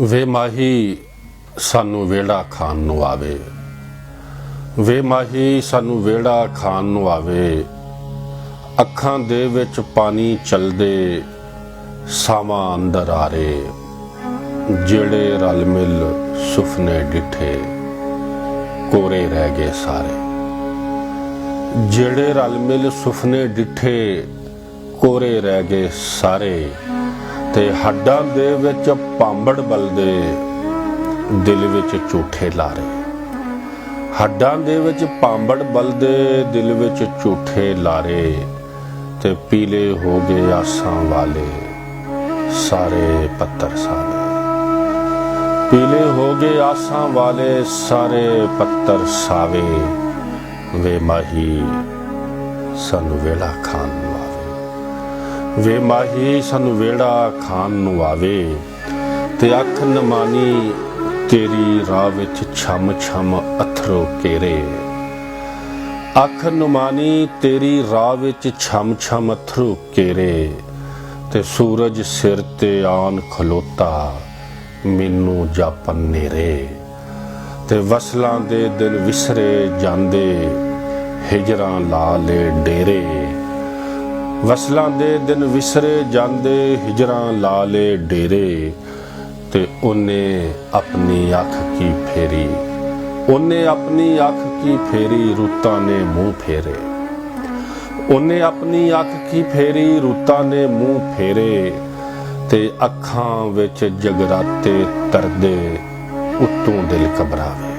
ਵੇ ਮਾਹੀ ਸਾਨੂੰ ਵਿਹੜਾ ਖਾਣ ਨੂੰ ਆਵੇ, ਵੇ ਮਾਹੀ ਸਾਨੂੰ ਵਿਹੜਾ ਖਾਣ ਨੂੰ ਆਵੇ। ਅੱਖਾਂ ਦੇ ਵਿੱਚ ਪਾਣੀ ਚਲਦੇ ਸਾਵਾਂ ਅੰਦਰ ਆਰੇ, ਜਿਹੜੇ ਰਲ ਮਿਲ ਸੁਪਨੇ ਡਿਠੇ ਕੋਰੇ ਰਹਿ ਗਏ ਸਾਰੇ। ਜਿਹੜੇ ਰਲ ਮਿਲ ਸੁਪਨੇ ਡਿਠੇ ਕੋਰੇ ਰਹਿ ਗਏ ਸਾਰੇ। ਤੇ ਹੱਡਾਂ ਦੇ ਵਿੱਚ ਭਾਂਬੜ ਬਲਦੇ, ਦਿਲ ਵਿੱਚ ਝੂਠੇ ਲਾਰੇ। ਹੱਡਾਂ ਦੇ ਵਿੱਚ ਭਾਂਬੜ ਬਲਦੇ, ਦਿਲ ਵਿੱਚ ਝੂਠੇ ਲਾਰੇ। ਤੇ ਪੀਲੇ ਹੋ ਗਏ ਆਸਾਂ ਵਾਲੇ ਸਾਰੇ ਪੱਤਰ ਸਾਵੇ। ਪੀਲੇ ਹੋ ਗਏ ਆਸਾਂ ਵਾਲੇ ਸਾਰੇ ਪੱਤਰ ਸਾਵੇ। ਵੇ ਮਾਹੀ ਸਾਨੂੰ ਵਿਹੜਾ ਖਾਣ ਨੂੰ ਆਵੇ, ਵੇ ਮਾਹੀ ਸਾਨੂੰ ਵਿਹੜਾ ਖਾਣ ਨੂੰ ਆਵੇ। ਤੇ ਅੱਖ ਨਮਾਨੀ ਤੇਰੀ ਰਾਹ ਵਿੱਚ ਛਮ ਛਮ ਅਥਰੂ ਕੇਰੇ। ਅੱਖ ਨਮਾਨੀ ਤੇਰੀ ਰਾਹ ਵਿੱਚ ਛਮ ਛਮ ਅਥਰੂ ਕੇਰੇ। ਤੇ ਸੂਰਜ ਸਿਰ ਤੇ ਆਨ ਖਲੋਤਾ ਮੈਨੂੰ ਜਾਪਨ ਨੇਰੇ। ਤੇ ਵਸਲਾਂ ਦੇ ਦਿਨ ਵਿਸਰੇ ਜਾਂਦੇ, ਹਿਜਰਾਂ ਲਾ ਲੈ ਡੇਰੇ। ਵਸਲਾਂ ਦੇ ਦਿਨ ਵਿਸਰੇ ਜਾਂਦੇ, ਹਿਜਰਾਂ ਲਾ ਲੈ ਡੇਰੇ। ਤੇ ਉਹਨੇ ਆਪਣੀ ਅੱਖ ਕੀ ਫੇਰੀ, ਉਹਨੇ ਆਪਣੀ ਅੱਖ ਕੀ ਫੇਰੀ, ਰੁੱਤਾਂ ਨੇ ਮੂੰਹ ਫੇਰੇ। ਉਹਨੇ ਆਪਣੀ ਅੱਖ ਕੀ ਫੇਰੀ, ਰੁੱਤਾਂ ਨੇ ਮੂੰਹ ਫੇਰੇ। ਤੇ ਅੱਖਾਂ ਵਿੱਚ ਜਗਰਾਤੇ ਤਰਦੇ, ਉੱਤੋਂ ਦਿਲ ਘਬਰਾਵੇ।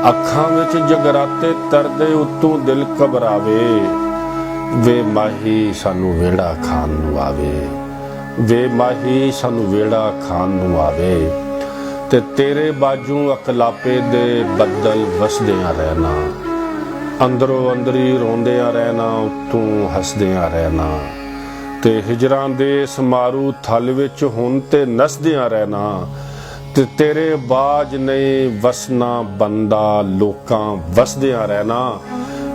ਅੱਖਾਂ ਵਿੱਚ ਜਗਰਾਤੇ ਤਰਦੇ, ਉੱਤੋਂ ਦਿਲ ਘਬਰਾਵੇ। ਵੇ ਮਾਹੀ ਸਾਨੂੰ ਵਿਹੜਾ ਖਾਣ ਨੂੰ ਆਵੇ, ਵੇ ਮਾਹੀ ਸਾਨੂੰ ਵਿਹੜਾ ਖਾਣ ਨੂੰ ਆਵੇ। ਤੇ ਤੇਰੇ ਬਾਜੂ ਅਕਲਾਪੇ ਦੇ ਬੱਦਲ ਵਸਦਿਆਂ ਰਹਿਣਾ, ਅੰਦਰੋਂ ਅੰਦਰੀ ਰੋਂਦਿਆਂ ਰਹਿਣਾ, ਉੱਤੋਂ ਹੱਸਦਿਆਂ ਰਹਿਣਾ। ਤੇ ਹਿਜਰਾਂ ਦੇ ਸਮਾਰੂ ਥਲ ਵਿੱਚ ਹੁਣ ਤੇ ਨੱਸਦਿਆਂ ਰਹਿਣਾ। ਤੇ ਤੇਰੇ ਬਾਜ ਨਹੀਂ ਵਸਣਾ ਬੰਦਾ, ਲੋਕਾਂ ਵਸਦਿਆਂ ਰਹਿਣਾ।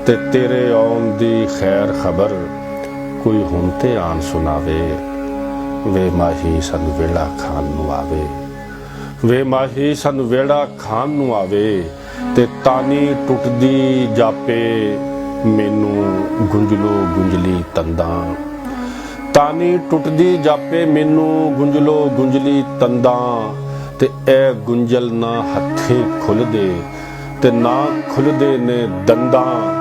ਤੇ ਤੇਰੇ ਆਉਣ ਦੀ ਖੈਰ ਖਬਰ ਕੋਈ ਹੁਣ ਤੇ ਆਣ ਸੁਣਾਵੇ। ਵੇ ਮਾਹੀ ਸਾਨੂੰ ਵਿਹੜਾ ਖਾਣ ਨੂੰ ਆਵੇ, ਵੇ ਮਾਹੀ ਸਾਨੂੰ ਵਿਹੜਾ ਖਾਣ ਨੂੰ ਆਵੇ। ਤੇ ਤਾਨੀ ਟੁੱਟਦੀ ਜਾਪੇ ਮੈਨੂੰ ਗੁੰਝਲੋ ਗੁੰਝਲੀ ਤੰਦਾਂ। ਤਾਨੀ ਟੁੱਟਦੀ ਜਾਪੇ ਮੈਨੂੰ ਗੁੰਝਲੋ ਗੁੰਝਲੀ ਤੰਦਾਂ। ਤੇ ਇਹ ਗੁੰਝਲ ਨਾ ਹੱਥੀਂ ਖੁੱਲਦੇ, ਤੇ ਨਾ ਖੁੱਲਦੇ ਨੇ ਦੰਦਾਂ।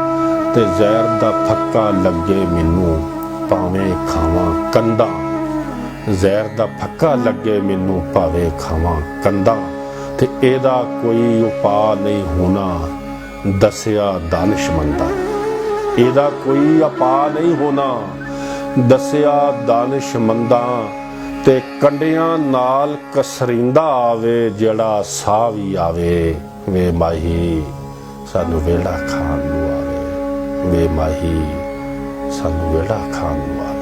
ਤੇ ਜ਼ਹਿਰ ਦਾ ਫੱਕਾ ਲੱਗੇ ਮੈਨੂੰ, ਭਾਵੇਂ ਖਾਵਾਂ ਕੰਧਾਂ। ਜ਼ਹਿਰ ਦਾ ਫੱਕਾ ਲੱਗੇ ਮੈਨੂੰ, ਭਾਵੇਂ ਖਾਵਾਂ ਕੰਧਾਂ। ਤੇ ਇਹਦਾ ਕੋਈ ਉਪਾਅ ਨਹੀਂ ਹੋਣਾ, ਦੱਸਿਆ ਦਾਨਿਸ਼ਮੰਦਾਂ। ਇਹਦਾ ਕੋਈ ਉਪਾਅ ਨਹੀਂ ਹੋਣਾ, ਦੱਸਿਆ ਦਾਨਿਸ਼ਮੰਦਾਂ। ਤੇ ਕੰਡਿਆਂ ਨਾਲ ਕਸਰਿੰਦਾ ਆਵੇ, ਜਿਹੜਾ ਸਾਹ ਵੀ ਆਵੇ। ਵੇ ਮਾਹੀ ਸਾਨੂੰ ਵਿਹੜਾ ਖਾਣ ਨੂੰ ਆਵੇ, ਵੇ ਮਾਹੀ ਸਾਨੂੰ ਵਿਹੜਾ ਖਾਣ ਨੂੰ ਆਵੇ।